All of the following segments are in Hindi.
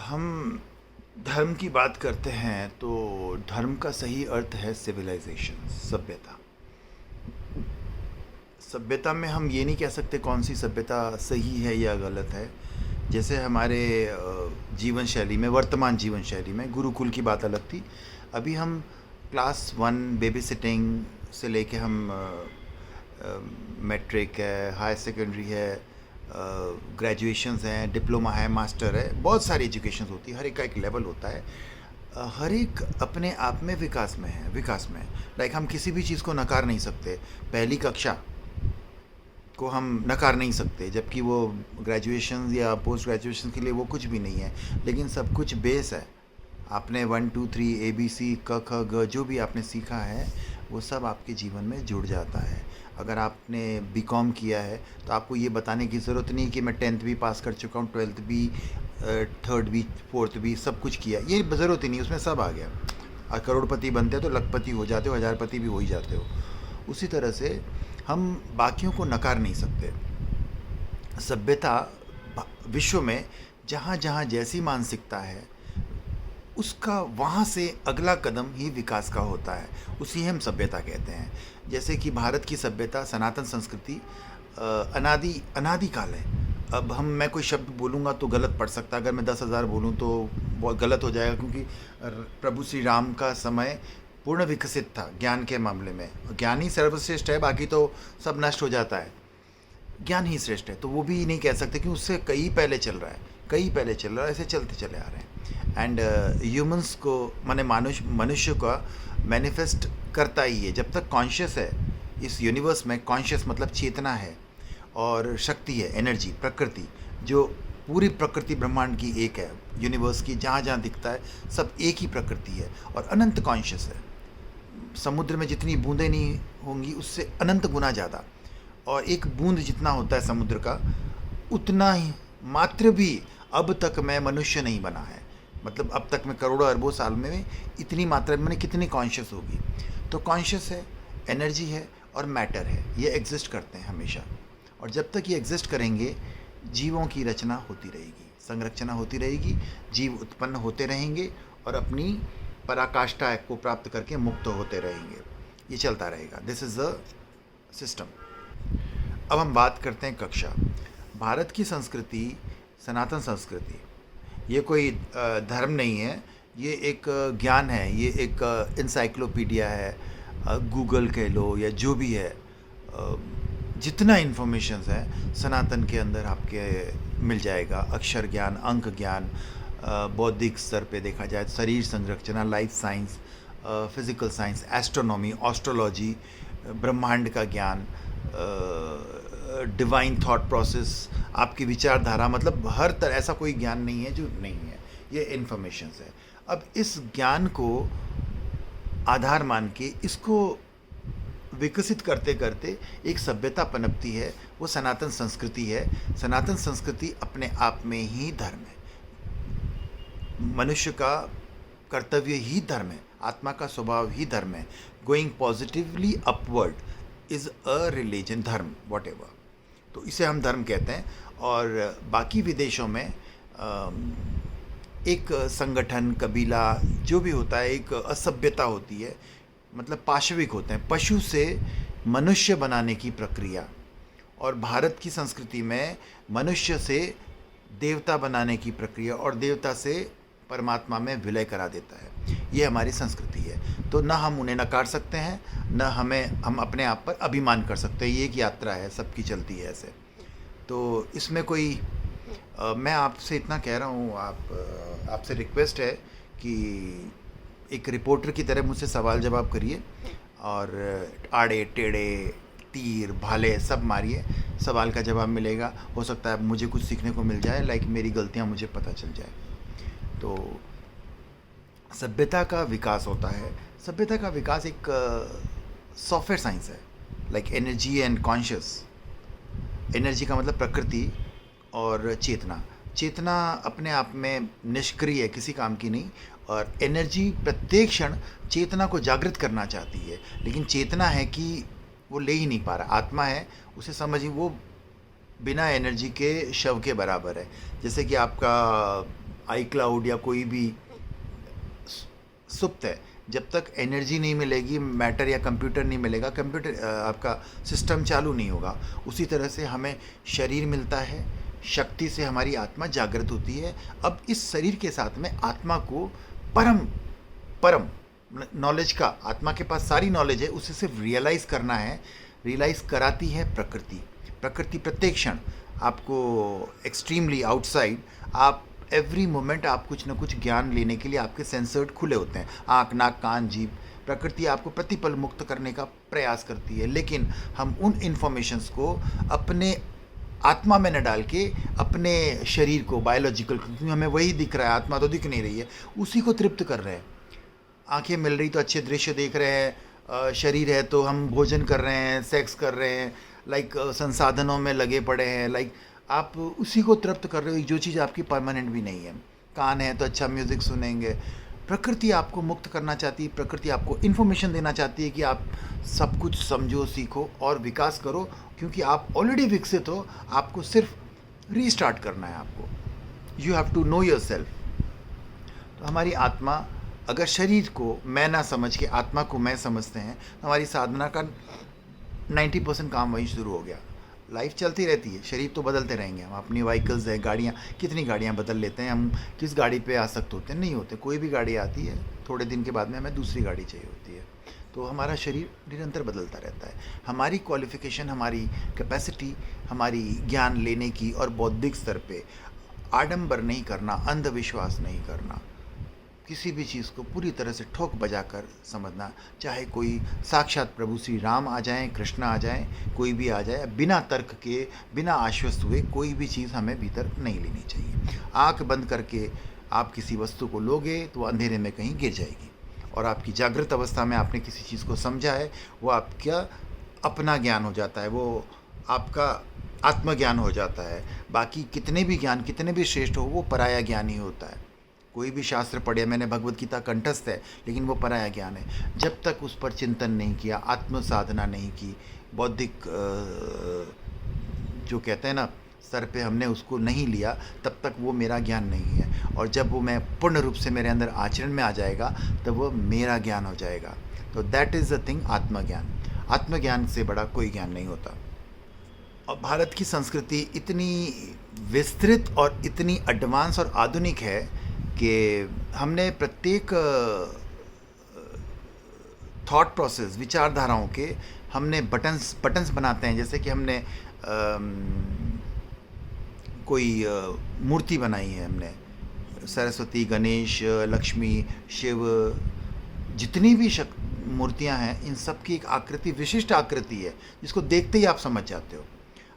हम धर्म की बात करते हैं तो धर्म का सही अर्थ है सिविलाइजेशन, सभ्यता। सभ्यता में हम ये नहीं कह सकते कौन सी सभ्यता सही है या गलत है। जैसे हमारे जीवन शैली में, वर्तमान जीवन शैली में गुरुकुल की बात अलग थी। अभी हम क्लास वन बेबी सिटिंग से लेके हम मैट्रिक है, हायर सेकेंडरी है, ग्रेजुएशंस हैं, डिप्लोमा है, मास्टर है, बहुत सारी एजुकेशंस होती है। हर एक का एक लेवल होता है। हर एक अपने आप में विकास में। लाइक हम किसी भी चीज़ को नकार नहीं सकते। पहली कक्षा को हम नकार नहीं सकते, जबकि वो ग्रेजुएशन या पोस्ट ग्रेजुएशन के लिए वो कुछ भी नहीं है, लेकिन सब कुछ बेस है। आपने 1 2 3 ABC क ख ग जो भी आपने सीखा है वो सब आपके जीवन में जुड़ जाता है। अगर आपने बीकॉम किया है तो आपको ये बताने की ज़रूरत नहीं कि मैं 10th भी पास कर चुका हूँ, 12th भी, 3rd भी, 4th भी, सब कुछ किया, ये ज़रूरत ही नहीं, उसमें सब आ गया। और करोड़पति बनते हो तो लखपति हो जाते हो, हज़ारपति भी हो ही जाते हो। उसी तरह से हम बाकियों को नकार नहीं सकते। सभ्यता विश्व में जहाँ जहाँ जैसी मानसिकता है उसका वहाँ से अगला कदम ही विकास का होता है, उसी हम सभ्यता कहते हैं। जैसे कि भारत की सभ्यता, सनातन संस्कृति अनादिकाल है। अब मैं कोई शब्द बोलूँगा तो गलत पड़ सकता है, अगर मैं 10,000 बोलूँ तो बहुत गलत हो जाएगा, क्योंकि प्रभु श्री राम का समय पूर्ण विकसित था ज्ञान के मामले में। ज्ञान ही सर्वश्रेष्ठ है, बाकी तो सब नष्ट हो जाता है। ज्ञान ही श्रेष्ठ है, तो वो भी नहीं कह सकते कि उससे कई पहले चल रहा है, ऐसे चलते चले आ रहे हैं। एंड ह्यूमंस को, माने मनुष्य का मैनिफेस्ट करता ही है जब तक कॉन्शियस है। इस यूनिवर्स में कॉन्शियस मतलब चेतना है और शक्ति है, एनर्जी, प्रकृति, जो पूरी प्रकृति ब्रह्मांड की एक है। यूनिवर्स की जहाँ जहाँ दिखता है सब एक ही प्रकृति है और अनंत कॉन्शियस है। समुद्र में जितनी बूंदें नहीं होंगी उससे अनंत गुना ज़्यादा, और एक बूंद जितना होता है समुद्र का, उतना ही मात्र भी अब तक मैं मनुष्य नहीं बना है। मतलब अब तक मैं करोड़ों अरबों साल में इतनी मात्रा में मैंने कितनी कॉन्शियस होगी। तो कॉन्शियस है, एनर्जी है और मैटर है, ये एग्जिस्ट करते हैं हमेशा। और जब तक ये एग्जिस्ट करेंगे जीवों की रचना होती रहेगी, संरचना होती रहेगी, जीव उत्पन्न होते रहेंगे और अपनी पराकाष्ठा को प्राप्त करके मुक्त होते रहेंगे। ये चलता रहेगा। This is the system. अब हम बात करते हैं कक्षा। भारत की संस्कृति, सनातन संस्कृति, ये कोई धर्म नहीं है, ये एक ज्ञान है, ये एक इंसाइक्लोपीडिया है, गूगल कह लो या जो भी है। जितना इन्फॉर्मेशन है सनातन के अंदर आपके मिल जाएगा। अक्षर ज्ञान, अंक ज्ञान, बौद्धिक स्तर पे देखा जाए शरीर संरचना, life science, physical science, astronomy, astrology, ब्रह्मांड का ज्ञान, डिवाइन थॉट प्रोसेस, आपकी विचारधारा, मतलब हर तरह, ऐसा कोई ज्ञान नहीं है जो नहीं है, ये इन्फॉर्मेशन है। अब इस ज्ञान को आधार मान के इसको विकसित करते करते एक सभ्यता पनपती है, वो सनातन संस्कृति है। सनातन संस्कृति अपने आप में ही धर्म है। मनुष्य का कर्तव्य ही धर्म है, आत्मा का स्वभाव ही धर्म है। Going positively upward is a religion, धर्म, वॉट एवर। तो इसे हम धर्म कहते हैं। और बाकी विदेशों में एक संगठन, कबीला जो भी होता है, एक असभ्यता होती है, मतलब पाशविक होते हैं, पशु से मनुष्य बनाने की प्रक्रिया। और भारत की संस्कृति में मनुष्य से देवता बनाने की प्रक्रिया और देवता से परमात्मा में विलय करा देता है। ये हमारी संस्कृति है। तो ना हम उन्हें नकार सकते हैं, ना हम अपने आप पर अभिमान कर सकते हैं। ये एक यात्रा है, सबकी चलती है ऐसे। तो इसमें कोई मैं आपसे इतना कह रहा हूँ, आपसे रिक्वेस्ट है कि एक रिपोर्टर की तरह मुझसे सवाल जवाब करिए और आड़े टेढ़े तीर भाले सब मारिए, सवाल का जवाब मिलेगा। हो सकता है मुझे कुछ सीखने को मिल जाए, लाइक मेरी गलतियाँ मुझे पता चल जाए। तो सभ्यता का विकास होता है। सभ्यता का विकास एक सॉफ्टवेयर साइंस है, like energy and conscious. Energy का मतलब प्रकृति और चेतना। चेतना अपने आप में निष्क्रिय है, किसी काम की नहीं। और एनर्जी प्रत्येक क्षण चेतना को जागृत करना चाहती है, लेकिन चेतना है कि वो ले ही नहीं पा रहा। आत्मा है, उसे समझिए वो बिना एनर्जी के शव के बराबर है। जैसे कि आपका आई क्लाउड या कोई भी सुप्त है, जब तक एनर्जी नहीं मिलेगी, मैटर या कंप्यूटर नहीं मिलेगा, कंप्यूटर आपका सिस्टम चालू नहीं होगा। उसी तरह से हमें शरीर मिलता है, शक्ति से हमारी आत्मा जागृत होती है। अब इस शरीर के साथ में आत्मा को परम परम नॉलेज का, आत्मा के पास सारी नॉलेज है, उसे सिर्फ रियलाइज़ करना है। रियलाइज़ कराती है प्रकृति। प्रकृति प्रत्येक क्षण आपको एक्सट्रीमली आउटसाइड, आप एवरी मोमेंट आप कुछ ना कुछ ज्ञान लेने के लिए आपके सेंसर्ड खुले होते हैं, आँख, नाक, कान, जीभ। प्रकृति आपको प्रतिपल मुक्त करने का प्रयास करती है, लेकिन हम उन इन्फॉर्मेशंस को अपने आत्मा में न डाल के अपने शरीर को, बायोलॉजिकल, क्योंकि हमें वही दिख रहा है, आत्मा तो दिख नहीं रही है, उसी को तृप्त कर रहे हैं। आंखें मिल रही तो अच्छे दृश्य देख रहे हैं, शरीर है तो हम भोजन कर रहे हैं, सेक्स कर रहे हैं, लाइक संसाधनों में लगे पड़े हैं, लाइक आप उसी को तृप्त कर रहे हो, जो चीज़ आपकी परमानेंट भी नहीं है। कान है तो अच्छा म्यूज़िक सुनेंगे। प्रकृति आपको मुक्त करना चाहती है, प्रकृति आपको इन्फॉर्मेशन देना चाहती है कि आप सब कुछ समझो, सीखो और विकास करो, क्योंकि आप ऑलरेडी विकसित हो, आपको सिर्फ रीस्टार्ट करना है। आपको you have to know yourself. तो हमारी आत्मा, अगर शरीर को मैं ना समझ के आत्मा को मैं समझते हैं, तो हमारी साधना का 90% काम वहीं शुरू हो गया। लाइफ चलती रहती है, शरीर तो बदलते रहेंगे। हम अपनी व्हीकल्स है, गाड़ियाँ, कितनी गाड़ियाँ बदल लेते हैं। हम किस गाड़ी पे आसक्त होते हैं? नहीं होते। कोई भी गाड़ी आती है, थोड़े दिन के बाद में हमें दूसरी गाड़ी चाहिए होती है। तो हमारा शरीर निरंतर बदलता रहता है। हमारी क्वालिफिकेशन, हमारी कैपेसिटी, हमारी ज्ञान लेने की और बौद्धिक स्तर पे आडंबर नहीं करना, अंधविश्वास नहीं करना, किसी भी चीज़ को पूरी तरह से ठोक बजाकर समझना। चाहे कोई साक्षात प्रभु श्री राम आ जाएं, कृष्ण आ जाएं, कोई भी आ जाए, बिना तर्क के, बिना आश्वस्त हुए कोई भी चीज़ हमें भीतर नहीं लेनी चाहिए। आंख बंद करके आप किसी वस्तु को लोगे तो वो अंधेरे में कहीं गिर जाएगी, और आपकी जागृत अवस्था में आपने किसी चीज़ को समझा है, वो आपका अपना ज्ञान हो जाता है, वो आपका आत्मज्ञान हो जाता है। बाकी कितने भी ज्ञान, कितने भी श्रेष्ठ हो, वो पराया ज्ञान ही होता है। कोई भी शास्त्र पढ़े, मैंने भगवत गीता कंठस्थ है, लेकिन वो पराया ज्ञान है। जब तक उस पर चिंतन नहीं किया, आत्म साधना नहीं की, बौद्धिक जो कहते हैं ना स्तर पे हमने उसको नहीं लिया, तब तक वो मेरा ज्ञान नहीं है। और जब वो मैं पूर्ण रूप से मेरे अंदर आचरण में आ जाएगा, तब वो मेरा ज्ञान हो जाएगा। तो दैट इज़ द थिंग, आत्मज्ञान। आत्मज्ञान से बड़ा कोई ज्ञान नहीं होता। और भारत की संस्कृति इतनी विस्तृत और इतनी एडवांस और आधुनिक है कि हमने प्रत्येक थॉट प्रोसेस, विचारधाराओं के हमने बटन्स बनाते हैं। जैसे कि हमने कोई मूर्ति बनाई है, हमने सरस्वती, गणेश, लक्ष्मी, शिव, जितनी भी मूर्तियां हैं, इन सब की एक आकृति, विशिष्ट आकृति है, जिसको देखते ही आप समझ जाते हो।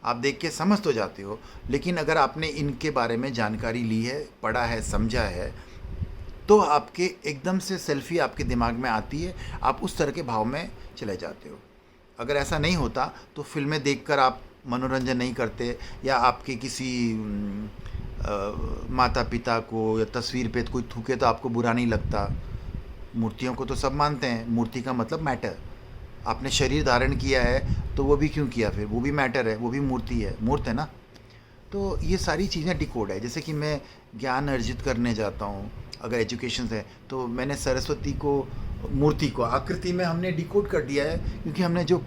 आप देख के समझ तो जाते हो, लेकिन अगर आपने इनके बारे में जानकारी ली है, पढ़ा है, समझा है, तो आपके एकदम से सेल्फी आपके दिमाग में आती है, आप उस तरह के भाव में चले जाते हो। अगर ऐसा नहीं होता तो फिल्में देखकर आप मनोरंजन नहीं करते, या आपके किसी माता पिता को या तस्वीर पे कोई थूके तो आपको बुरा नहीं लगता। मूर्तियों को तो सब मानते हैं, मूर्ति का मतलब मैटर। आपने शरीर धारण किया है तो वो भी क्यों किया, फिर वो भी मैटर है, वो भी मूर्ति है, मूर्त है ना। तो ये सारी चीज़ें डिकोड है। जैसे कि मैं ज्ञान अर्जित करने जाता हूँ, अगर एजुकेशन है, तो मैंने सरस्वती को, मूर्ति को आकृति में हमने डिकोड कर दिया है, क्योंकि हमने जो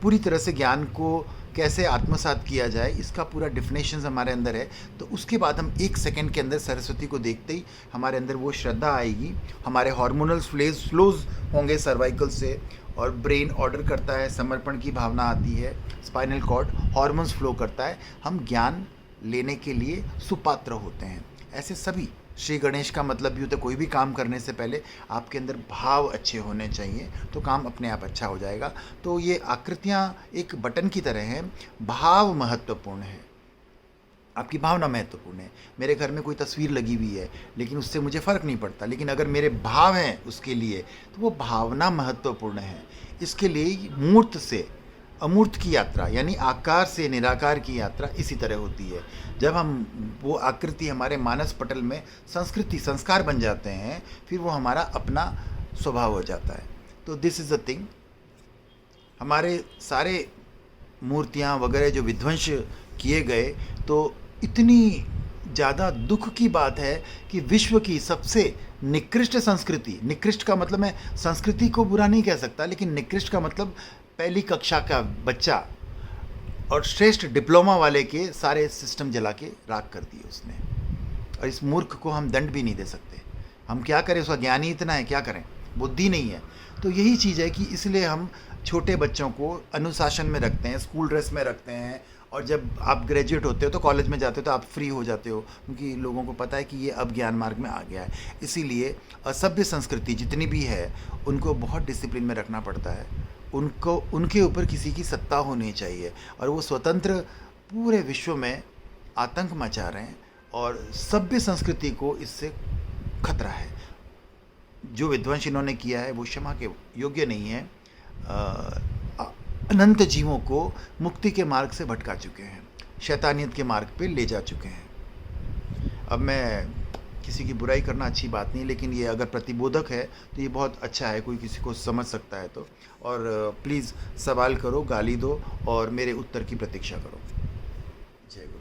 पूरी तरह से ज्ञान को कैसे आत्मसात किया जाए, इसका पूरा डिफिनेशन हमारे अंदर है। तो उसके बाद हम 1 सेकंड के अंदर सरस्वती को देखते ही हमारे अंदर वो श्रद्धा आएगी, हमारे हार्मोनल फ्लोज होंगे सर्वाइकल से, और ब्रेन ऑर्डर करता है, समर्पण की भावना आती है, स्पाइनल कॉर्ड हार्मोन्स फ्लो करता है, हम ज्ञान लेने के लिए सुपात्र होते हैं। ऐसे सभी श्री गणेश का मतलब भी होता है, कोई भी काम करने से पहले आपके अंदर भाव अच्छे होने चाहिए, तो काम अपने आप अच्छा हो जाएगा। तो ये आकृतियाँ एक बटन की तरह हैं, भाव महत्वपूर्ण है, आपकी भावना महत्वपूर्ण है। मेरे घर में कोई तस्वीर लगी हुई है, लेकिन उससे मुझे फ़र्क नहीं पड़ता, लेकिन अगर मेरे भाव हैं उसके लिए, तो वो भावना महत्वपूर्ण है। इसके लिए मूर्त से अमूर्त की यात्रा, यानी आकार से निराकार की यात्रा इसी तरह होती है। जब हम वो आकृति हमारे मानस पटल में संस्कृति, संस्कार बन जाते हैं, फिर वो हमारा अपना स्वभाव हो जाता है। तो दिस इज़ द थिंग। हमारे सारे मूर्तियाँ वगैरह जो विध्वंस किए गए, तो इतनी ज़्यादा दुख की बात है कि विश्व की सबसे निकृष्ट संस्कृति, निकृष्ट का मतलब मैं संस्कृति को बुरा नहीं कह सकता, लेकिन निकृष्ट का मतलब पहली कक्षा का बच्चा और श्रेष्ठ डिप्लोमा वाले के सारे सिस्टम जला के राख कर दिए उसने। और इस मूर्ख को हम दंड भी नहीं दे सकते। हम क्या करें, उसका ज्ञान ही इतना है, क्या करें, बुद्धि नहीं है। तो यही चीज़ है कि इसलिए हम छोटे बच्चों को अनुशासन में रखते हैं, स्कूल ड्रेस में रखते हैं, और जब आप ग्रेजुएट होते हो तो कॉलेज में जाते हो तो आप फ्री हो जाते हो, क्योंकि लोगों को पता है कि ये अब ज्ञान मार्ग में आ गया है। इसीलिए असभ्य संस्कृति जितनी भी है उनको बहुत डिसिप्लिन में रखना पड़ता है। उनको, उनके ऊपर किसी की सत्ता होनी चाहिए, और वो स्वतंत्र पूरे विश्व में आतंक मचा रहे हैं, और सभ्य संस्कृति को इससे खतरा है। जो विध्वंस इन्होंने किया है वो क्षमा के योग्य नहीं है। अनंत जीवों को मुक्ति के मार्ग से भटका चुके हैं, शैतानियत के मार्ग पे ले जा चुके हैं। अब मैं किसी की बुराई करना अच्छी बात नहीं, लेकिन ये अगर प्रतिबोधक है तो ये बहुत अच्छा है, कोई किसी को समझ सकता है तो। और प्लीज़ सवाल करो, गाली दो, और मेरे उत्तर की प्रतीक्षा करो। जय गुरु।